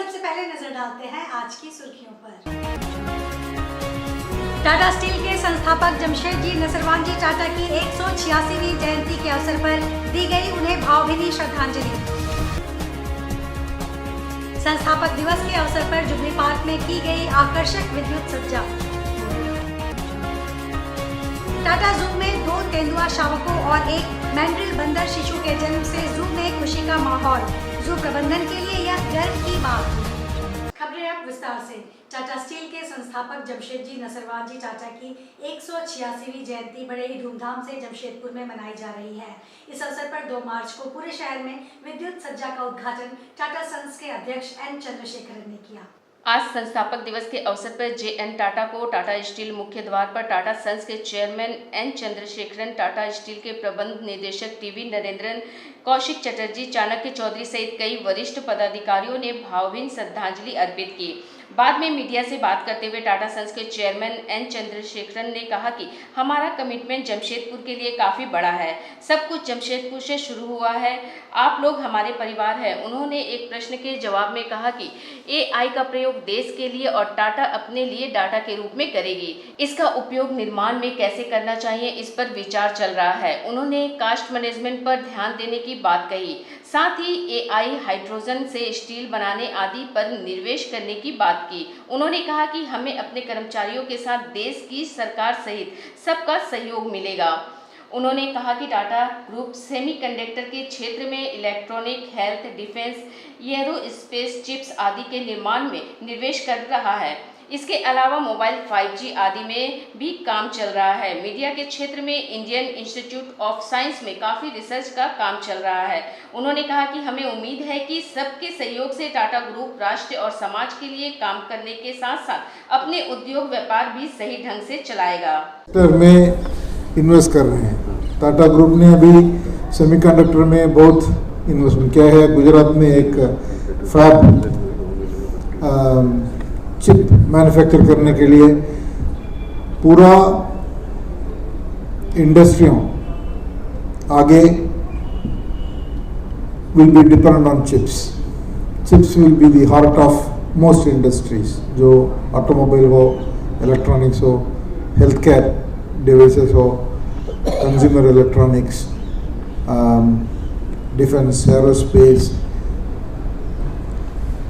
सबसे पहले नजर डालते हैं आज की सुर्खियों पर। टाटा स्टील के संस्थापक जमशेदजी नसरवानजी टाटा की 186वीं जयंती के अवसर पर दी गई उन्हें भावभीनी श्रद्धांजलि। संस्थापक दिवस के अवसर पर जुबली पार्क में की गई आकर्षक विद्युत सज्जा। टाटा जू में 2 तेंदुआ शावकों और एक मैंड्रिल बंदर शिशु के जन्म से जू में खुशी का माहौल। जू प्रबंधन के लिए यह गर्व की बात। खबरें अब विस्तार से। टाटा स्टील के संस्थापक जमशेदजी नसरवानजी टाटा की 186वीं जयंती बड़े ही धूमधाम से जमशेदपुर में मनाई जा रही है। इस अवसर पर 2 मार्च को पूरे शहर में विद्युत सज्जा का उद्घाटन टाटा सन्स के अध्यक्ष एन चंद्रशेखरन ने किया। आज संस्थापक दिवस के अवसर पर जे.एन. टाटा को टाटा स्टील मुख्य द्वार पर टाटा सन्स के chairman N Chandrasekaran, Tata steel के प्रबंध निदेशक टी.वी. नरेंद्रन, कौशिक चटर्जी, चाणक्य चौधरी सहित कई वरिष्ठ पदाधिकारियों ने भावभीनी श्रद्धांजलि अर्पित की। बाद में मीडिया से बात करते हुए टाटा सन्स के चेयरमैन एन चंद्रशेखरन ने कहा कि हमारा कमिटमेंट जमशेदपुर के लिए काफ़ी बड़ा है। सब कुछ जमशेदपुर से शुरू हुआ है। आप लोग हमारे परिवार हैं। उन्होंने एक प्रश्न के जवाब में कहा कि AI का प्रयोग देश के लिए और टाटा अपने लिए डाटा के रूप में करेगी। इसका उपयोग निर्माण में कैसे करना चाहिए, इस पर विचार चल रहा है। उन्होंने कास्ट मैनेजमेंट पर ध्यान देने की बात कही। साथ ही AI हाइड्रोजन से स्टील बनाने आदि पर निवेश करने की बात की। उन्होंने कहा कि हमें अपने कर्मचारियों के साथ देश की सरकार सहित सबका सहयोग मिलेगा। उन्होंने कहा कि टाटा ग्रुप सेमीकंडक्टर के क्षेत्र में electronic, health, defence, aerospace chips आदि के निर्माण में निवेश कर रहा है। इसके अलावा मोबाइल 5G आदि में भी काम चल रहा है। मीडिया के क्षेत्र में इंडियन इंस्टीट्यूट ऑफ साइंस में काफ़ी रिसर्च का काम चल रहा है। उन्होंने कहा कि हमें उम्मीद है कि सबके सहयोग से टाटा ग्रुप राष्ट्र और समाज के लिए काम करने के साथ साथ अपने उद्योग व्यापार भी सही ढंग से चलाएगा। में इन्वेस्ट कर रहे हैं। टाटा ग्रुप ने अभी सेमीकंडक्टर में बहुत इन्वेस्टमेंट किया है। गुजरात में एक फैब चिप मैन्युफैक्चर करने के लिए पूरा इंडस्ट्रियों आगे will be dependent on chips. Chips will be the heart of most industries, जो ऑटोमोबाइल हो, इलेक्ट्रॉनिक्स हो, हेल्थ केयर डिवाइसेस हो, consumer electronics, defence, aerospace,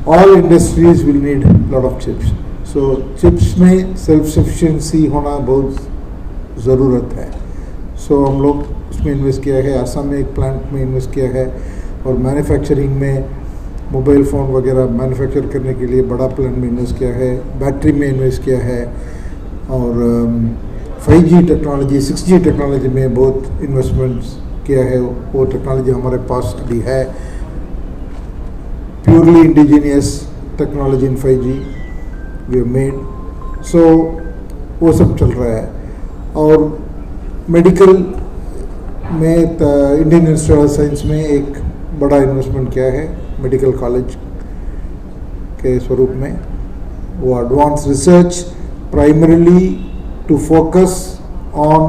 all industries will need lot of chips. So chips में self sufficiency होना बहुत ज़रूरत है। So हम लोग उसमें इन्वेस्ट किया है। असम में एक प्लांट में इन्वेस्ट किया है और मैन्युफैक्चरिंग में मोबाइल फ़ोन वगैरह मैन्युफैक्चर करने के लिए बड़ा प्लांट में इन्वेस्ट किया है। बैटरी में इन्वेस्ट किया है और 5G टेक्नोलॉजी, 6G टेक्नोलॉजी में बहुत इन्वेस्टमेंट्स किया है। वो टेक्नोलॉजी हमारे पास अभी है। Purely indigenous technology in 5G we have made, so वो सब चल रहा है। और मेडिकल में इंडियन इंस्टीट्यूट ऑफ साइंस में एक बड़ा इन्वेस्टमेंट किया है मेडिकल कॉलेज के स्वरूप में। वो advance research primarily to focus on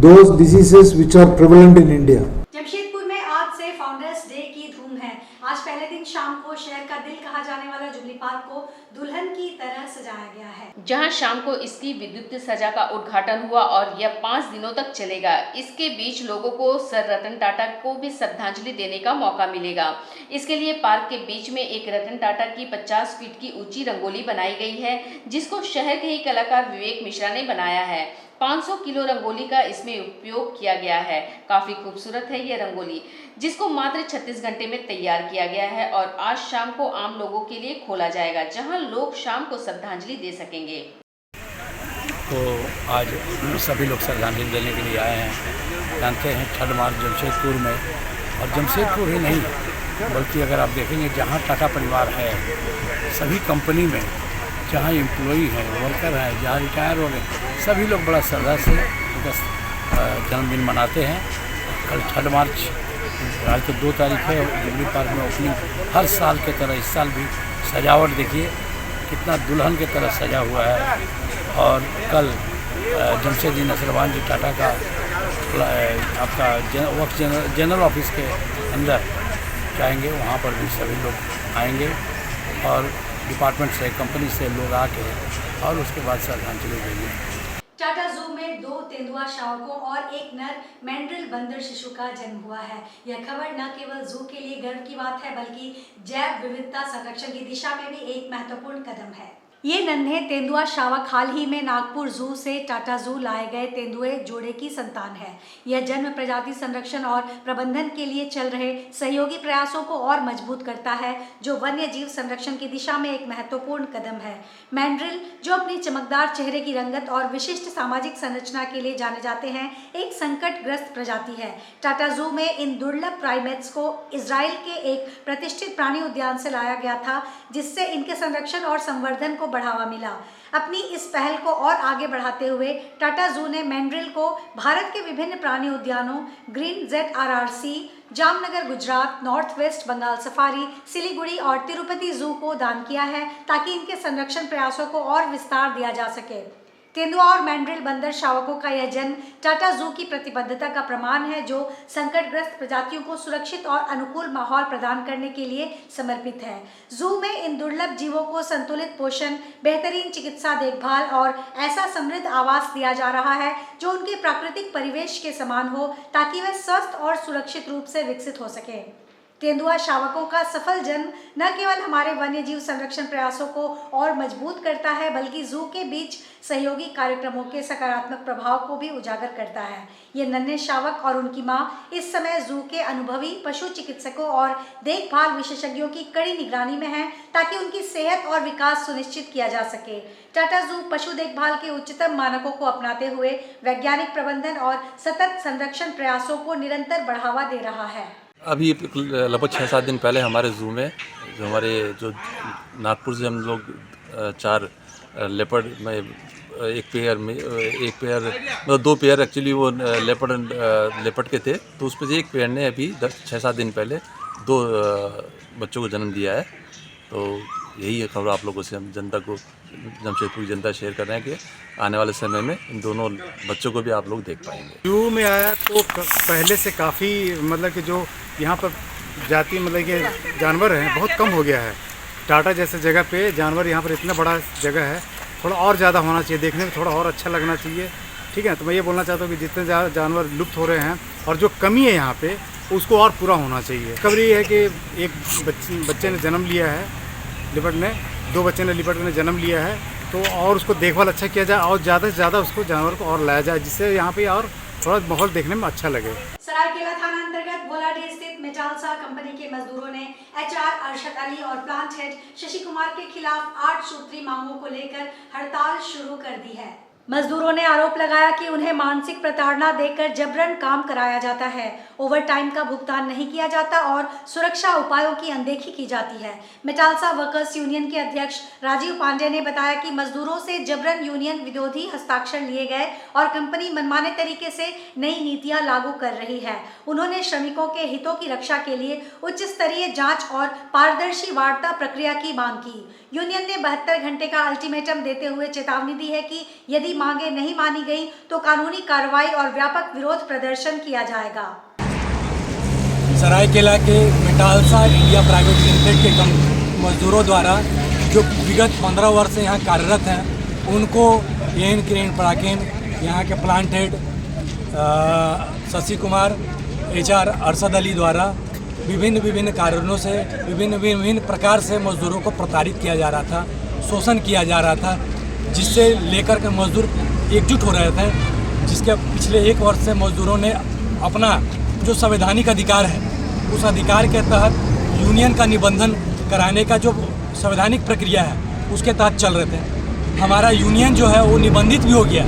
those diseases which are prevalent in India. Jamshedpur में आज से फाउंडर्स डे की धूम है। आज पहले दिन शाम को शहर का दिल कहा जाने वाला जुबली पार्क को दुल्हन की तरह सजाया गया है, जहां शाम को इसकी विद्युत सज्जा का उद्घाटन हुआ और यह 5 दिनों तक चलेगा। इसके बीच लोगों को सर रतन टाटा को भी श्रद्धांजलि देने का मौका मिलेगा। इसके लिए पार्क के बीच में एक रतन टाटा की 50 फीट की ऊंची रंगोली बनाई गई है, जिसको शहर के ही कलाकार विवेक मिश्रा ने बनाया है। 500 किलो रंगोली का इसमें उपयोग किया गया है। काफ़ी खूबसूरत है ये रंगोली, जिसको मात्र 36 घंटे में तैयार किया गया है और आज शाम को आम लोगों के लिए खोला जाएगा, जहां लोग शाम को श्रद्धांजलि दे सकेंगे। तो आज सभी लोग श्रद्धांजलि देने के लिए आए हैं। जानते हैं 6 मार्च जमशेदपुर में, और जमशेदपुर ही नहीं बल्कि अगर आप देखेंगे जहाँ टाटा परिवार है, सभी कंपनी में जहाँ एम्प्लॉई हैं, वर्कर हैं, जहाँ रिटायर हो गए, सभी लोग बड़ा श्रद्धा से उनका जन्मदिन मनाते हैं। कल 6 मार्च, आज तो 2 तारीख है, जुबली पार्क में ओपनिंग हर साल की तरह इस साल भी सजावट देखिए कितना दुल्हन की तरह सजा हुआ है। और कल जमशेदजी नसरवानजी टाटा का आपका जनरल ऑफिस के अंदर जाएंगे, वहाँ पर भी सभी लोग आएंगे और डिपार्टमेंट से, कंपनी से लोग आके और उसके बाद श्रद्धांजलि देंगे। टाटा जू में 2 तेंदुआ शावकों और एक नर मैंड्रिल बंदर शिशु का जन्म हुआ है। यह खबर न केवल जू के लिए गर्व की बात है बल्कि जैव विविधता संरक्षण की दिशा में भी एक महत्वपूर्ण कदम है। ये नन्हे तेंदुआ शावक हाल ही में नागपुर जू से टाटा जू लाए गए तेंदुए जोड़े की संतान है। यह जन्म प्रजाति संरक्षण और प्रबंधन के लिए चल रहे सहयोगी प्रयासों को और मजबूत करता है, जो वन्य जीव संरक्षण की दिशा में एक महत्वपूर्ण कदम है। मैंड्रिल, जो अपनी चमकदार चेहरे की रंगत और विशिष्ट सामाजिक संरचना के लिए जाने जाते हैं, एक संकटग्रस्त प्रजाति है। टाटा जू में इन दुर्लभ प्राइमेट्स को इजराइल के एक प्रतिष्ठित प्राणी उद्यान से लाया गया था, जिससे इनके संरक्षण और संवर्धन को बढ़ावा मिला। अपनी इस पहल को और आगे बढ़ाते हुए टाटा जू ने मैंड्रिल को भारत के विभिन्न प्राणी उद्यानों green ZRRC, Jamnagar Gujarat, north west Bengal safari, Siliguri और तिरुपति जू को दान किया है, ताकि इनके संरक्षण प्रयासों को और विस्तार दिया जा सके। तेंदुआ और मैंड्रिल बंदर शावकों का यह जन्म टाटा जू की प्रतिबद्धता का प्रमाण है, जो संकटग्रस्त प्रजातियों को सुरक्षित और अनुकूल माहौल प्रदान करने के लिए समर्पित है। जू में इन दुर्लभ जीवों को संतुलित पोषण, बेहतरीन चिकित्सा देखभाल और ऐसा समृद्ध आवास दिया जा रहा है जो उनके प्राकृतिक परिवेश के समान हो, ताकि वे स्वस्थ और सुरक्षित रूप से विकसित हो सके। तेंदुआ शावकों का सफल जन्म न केवल हमारे वन्यजीव संरक्षण प्रयासों को और मजबूत करता है, बल्कि जू के बीच सहयोगी कार्यक्रमों के सकारात्मक प्रभाव को भी उजागर करता है। ये नन्हे शावक और उनकी मां इस समय जू के अनुभवी पशु चिकित्सकों और देखभाल विशेषज्ञों की कड़ी निगरानी में हैं, ताकि उनकी सेहत और विकास सुनिश्चित किया जा सके। टाटा जू पशु देखभाल के उच्चतम मानकों को अपनाते हुए वैज्ञानिक प्रबंधन और सतत संरक्षण प्रयासों को निरंतर बढ़ावा दे रहा है। अभी लगभग 6-7 दिन पहले हमारे जू में जो नागपुर से हम लोग 4 लेपर्ड में एक पेयर मतलब 2 पेयर एक्चुअली वो लेपर्ड के थे, तो उसमें से एक पेयर ने अभी 6-7 दिन पहले 2 बच्चों को जन्म दिया है। तो यही है खबर आप लोगों से हम जनता को, जमशेदपुर जनता शेयर कर रहे हैं कि आने वाले समय में इन दोनों बच्चों को भी आप लोग देख पाएंगे। जू में आया तो पहले से काफ़ी मतलब कि जो यहाँ पर जाति मतलब कि जानवर हैं बहुत कम हो गया है। टाटा जैसे जगह पे जानवर यहाँ पर इतना बड़ा जगह है, थोड़ा और ज़्यादा होना चाहिए, देखने में थोड़ा और अच्छा लगना चाहिए। ठीक है, तो मैं ये बोलना चाहता हूँ कि जितने ज़्यादा जानवर लुप्त हो रहे हैं और जो कमी है यहाँ पे उसको और पूरा होना चाहिए। खबर ये है कि एक बच्चे ने जन्म लिया है, लिपर्ड ने 2 बच्चे ने लिपर्ड ने जन्म लिया है, तो और उसको देखभाल अच्छा किया जाए और ज़्यादा से ज़्यादा उसको जानवर को और लाया जाए, जिससे यहाँ पे और थोड़ा माहौल देखने में अच्छा लगे। सरायकेला थाना अंतर्गत भोलाडीह स्थित मेटालसा कंपनी के मजदूरों ने HR अरशद अली और प्लांट हेड शशि कुमार के खिलाफ 8 सूत्री मांगों को लेकर हड़ताल शुरू कर दी है। मजदूरों ने आरोप लगाया कि उन्हें मानसिक प्रताड़ना देकर जबरन काम कराया जाता है, ओवरटाइम का भुगतान नहीं किया जाता और सुरक्षा उपायों की अनदेखी की जाती है। मेटालसा वर्कर्स यूनियन के अध्यक्ष राजीव पांडे ने बताया कि मजदूरों से जबरन यूनियन विरोधी हस्ताक्षर लिए गए और कंपनी मनमाने तरीके से नई नीतियां लागू कर रही है। उन्होंने श्रमिकों के हितों की रक्षा के लिए उच्च स्तरीय जाँच और पारदर्शी वार्ता प्रक्रिया की मांग की। यूनियन ने 72 घंटे का अल्टीमेटम देते हुए चेतावनी दी है कि यदि मांगे नहीं मानी गई तो कानूनी कार्रवाई और व्यापक विरोध प्रदर्शन किया जाएगा। सरायकेला के मेटालसा इंडिया प्राइवेट लिमिटेड के मजदूरों द्वारा जो विगत 15 वर्ष से यहाँ कार्यरत हैं, उनको एन किरण पराकेन, यहाँ के plant head Shashi Kumar, HR Arshad Ali द्वारा विभिन्न कारणों से विभिन्न प्रकार से मजदूरों को प्रताड़ित किया जा रहा था, शोषण किया जा रहा था, जिससे लेकर के मजदूर एकजुट हो रहे थे। जिसके पिछले 1 वर्ष से मजदूरों ने अपना जो संवैधानिक अधिकार है, उस अधिकार के तहत यूनियन का निबंधन कराने का जो संवैधानिक प्रक्रिया है उसके तहत चल रहे थे। हमारा यूनियन जो है वो निबंधित भी हो गया।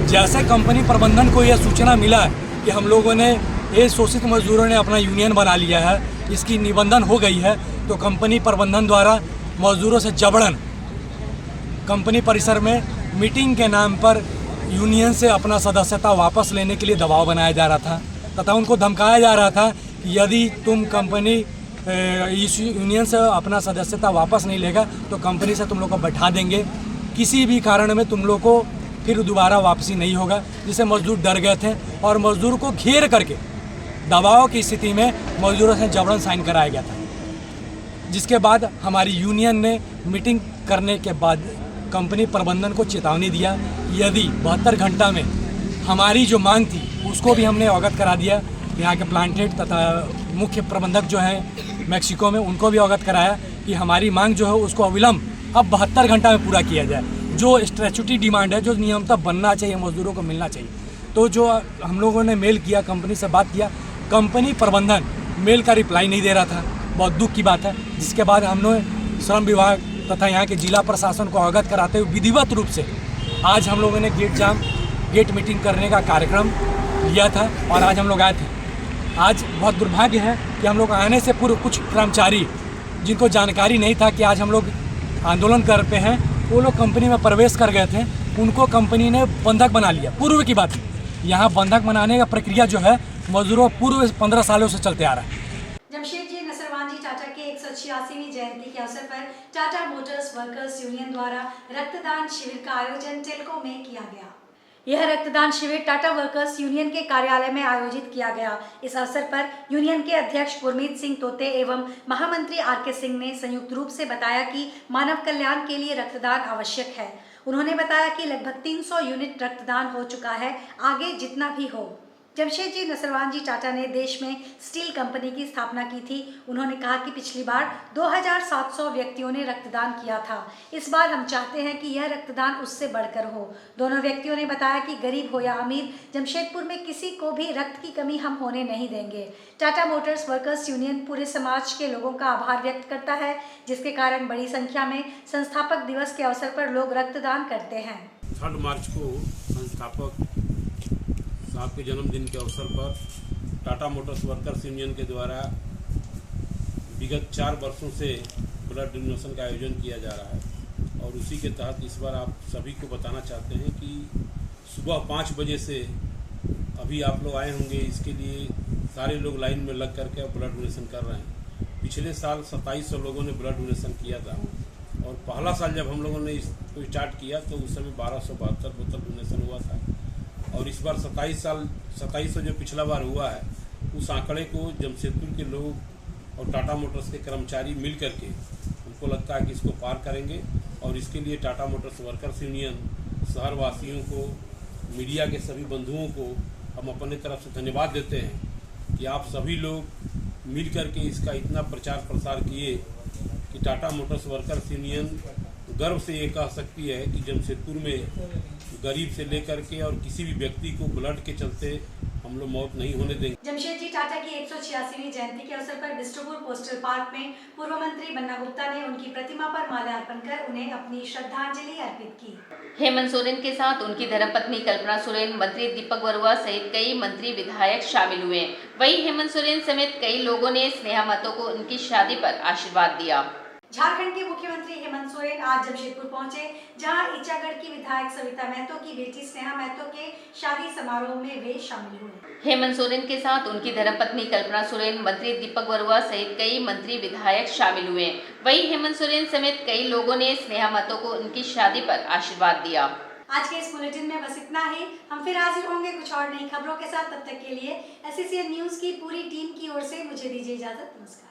जैसे कंपनी प्रबंधन को यह सूचना मिला कि हम लोगों ने ये शोषित मजदूरों ने अपना यूनियन बना लिया है, इसकी निबंधन हो गई है, तो कंपनी प्रबंधन द्वारा मजदूरों से जबरन कंपनी परिसर में मीटिंग के नाम पर यूनियन से अपना सदस्यता वापस लेने के लिए दबाव बनाया जा रहा था तथा उनको धमकाया जा रहा था कि यदि तुम कंपनी इस यूनियन से अपना सदस्यता वापस नहीं लेगा तो कंपनी से तुम लोग को बैठा देंगे, किसी भी कारण में तुम लोग को फिर दोबारा वापसी नहीं होगा। जिससे मजदूर डर गए थे और मजदूर को घेर करके दबाव की स्थिति में मजदूरों से जबरन साइन कराया गया था। जिसके बाद हमारी यूनियन ने मीटिंग करने के बाद कंपनी प्रबंधन को चेतावनी दिया, यदि 72 घंटा में हमारी जो मांग थी उसको भी हमने अवगत करा दिया। यहाँ के प्लांट हेड तथा मुख्य प्रबंधक जो हैं मैक्सिको में, उनको भी अवगत कराया कि हमारी मांग जो है उसको अविलंब अब 72 घंटा में पूरा किया जाए। जो स्टैट्यूटरी डिमांड है, जो नियमतः बनना चाहिए, मजदूरों को मिलना चाहिए। तो जो हम लोगों ने मेल किया, कंपनी से बात किया, कंपनी प्रबंधन मेल का रिप्लाई नहीं दे रहा था, बहुत दुख की बात है। जिसके बाद हमने श्रम विभाग तथा यहाँ के जिला प्रशासन को अवगत कराते हुए विधिवत रूप से आज हम लोगों ने गेट मीटिंग करने का कार्यक्रम लिया था और आज हम लोग आए थे। आज बहुत दुर्भाग्य है कि हम लोग आने से पूर्व कुछ कर्मचारी जिनको जानकारी नहीं था कि आज हम लोग आंदोलन कर पे हैं, वो लोग कंपनी में प्रवेश कर गए थे, उनको कंपनी ने बंधक बना लिया। पूर्व की बात, यहाँ बंधक बनाने का प्रक्रिया जो है मजदूरों पूर्व 15 सालों से चलते आ रहा है। जमशेदजी नसरवानजी टाटा के 186वीं जयंती के अवसर पर टाटा मोटर्स वर्कर्स यूनियन द्वारा रक्तदान शिविर का आयोजन टेल्को में किया गया। यह रक्तदान शिविर टाटा वर्कर्स यूनियन के कार्यालय में आयोजित किया गया। इस अवसर पर यूनियन के अध्यक्ष गुरमीत सिंह तोते एवं महामंत्री आर.के. सिंह ने संयुक्त रूप से बताया कि मानव कल्याण के लिए रक्तदान आवश्यक है। उन्होंने बताया कि लगभग 300 यूनिट रक्तदान हो चुका है, आगे जितना भी हो। जमशेदजी नसरवानजी टाटा ने देश में स्टील कंपनी की स्थापना की थी। उन्होंने कहा कि पिछली बार 2700 व्यक्तियों ने रक्तदान किया था। इस बार हम चाहते हैं कि यह रक्तदान उससे बढ़कर हो। दोनों व्यक्तियों ने बताया कि गरीब हो या अमीर, जमशेदपुर में किसी को भी रक्त की कमी हम होने नहीं देंगे। टाटा मोटर्स वर्कर्स यूनियन पूरे समाज के लोगों का आभार व्यक्त करता है, जिसके कारण बड़ी संख्या में संस्थापक दिवस के अवसर पर लोग रक्तदान करते हैं। 3 मार्च को संस्थापक साहब के जन्मदिन के अवसर पर टाटा मोटर्स वर्कर्स यूनियन के द्वारा विगत 4 वर्षों से ब्लड डोनेशन का आयोजन किया जा रहा है और उसी के तहत इस बार आप सभी को बताना चाहते हैं कि सुबह 5 बजे से अभी आप लोग आए होंगे, इसके लिए सारे लोग लाइन में लग करके ब्लड डोनेशन कर रहे हैं। पिछले साल 2700 लोगों ने ब्लड डोनेशन किया था और पहला साल जब हम लोगों ने इसको स्टार्ट किया तो उस समय 1272 बोतल डोनेशन हुआ था और इस बार 2700 जो पिछला बार हुआ है, उस आंकड़े को जमशेदपुर के लोग और टाटा मोटर्स के कर्मचारी मिल करके हमको लगता है कि इसको पार करेंगे और इसके लिए टाटा मोटर्स वर्कर्स यूनियन शहरवासियों को, मीडिया के सभी बंधुओं को हम अपने तरफ से धन्यवाद देते हैं कि आप सभी लोग मिल करके इसका इतना प्रचार प्रसार किए कि टाटा मोटर्स वर्कर्स यूनियन गर्व से ये कह सकती है कि जमशेदपुर में गरीब से लेकर के और किसी भी व्यक्ति को ब्लड के चलते हम लोग मौत नहीं होने देंगे। जमशेदजी टाटा की 186वीं जयंती के अवसर पर बिस्टुपुर पोस्टल पार्क में पूर्व मंत्री बन्ना गुप्ता ने उनकी प्रतिमा पर माल्यार्पण कर उन्हें अपनी श्रद्धांजलि अर्पित की। हेमंत सोरेन के साथ उनकी धर्मपत्नी कल्पना सोरेन, मंत्री दीपक बरुआ सहित कई मंत्री विधायक शामिल हुए। वहीं हेमंत सोरेन समेत कई लोगों ने स्नेहा महतो को उनकी शादी पर आशीर्वाद दिया। झारखंड के मुख्यमंत्री हेमंत सोरेन आज जमशेदपुर पहुंचे, जहां इचागढ़ की विधायक सविता महतो की बेटी स्नेहा महतो के शादी समारोह में वे शामिल हुए। हेमंत सोरेन के साथ उनकी धर्मपत्नी कल्पना सोरेन, मंत्री दीपक बरुआ सहित कई मंत्री विधायक शामिल हुए। वहीं हेमंत सोरेन समेत कई लोगों ने स्नेहा महतो को उनकी शादी पर आशीर्वाद दिया। आज के इस बुलेटिन में बस इतना ही। हम फिर हाजिर होंगे कुछ और नई खबरों के साथ। तब तक के लिए SCCN न्यूज की पूरी टीम की ओर से मुझे दीजिए इजाजत। नमस्कार।